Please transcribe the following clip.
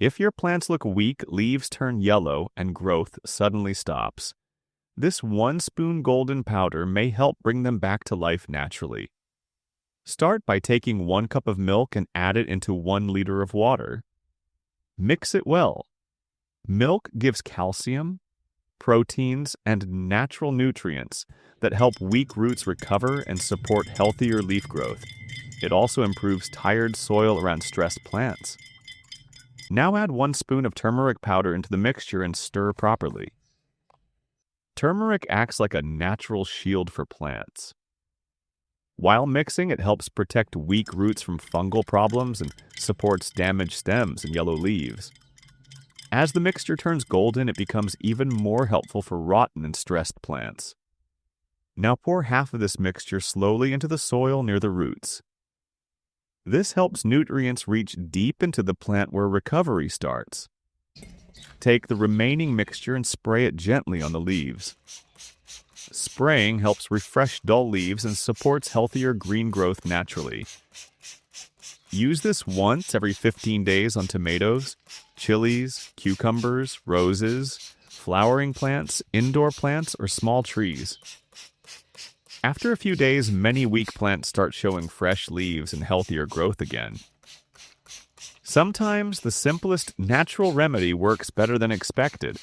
If your plants look weak, leaves turn yellow, and growth suddenly stops, this 1 spoon golden powder may help bring them back to life naturally. Start by taking 1 cup of milk and add it into 1 liter of water. Mix it well. Milk gives calcium, proteins, and natural nutrients that help weak roots recover and support healthier leaf growth. It also improves tired soil around stressed plants. Now add 1 spoon of turmeric powder into the mixture and stir properly. Turmeric acts like a natural shield for plants. While mixing, it helps protect weak roots from fungal problems and supports damaged stems and yellow leaves. As the mixture turns golden, it becomes even more helpful for rotten and stressed plants. Now pour half of this mixture slowly into the soil near the roots. This helps nutrients reach deep into the plant where recovery starts. Take the remaining mixture and spray it gently on the leaves. Spraying helps refresh dull leaves and supports healthier green growth naturally. Use this once every 15 days on tomatoes, chilies, cucumbers, roses, flowering plants, indoor plants, or small trees. After a few days, many weak plants start showing fresh leaves and healthier growth again. Sometimes the simplest natural remedy works better than expected,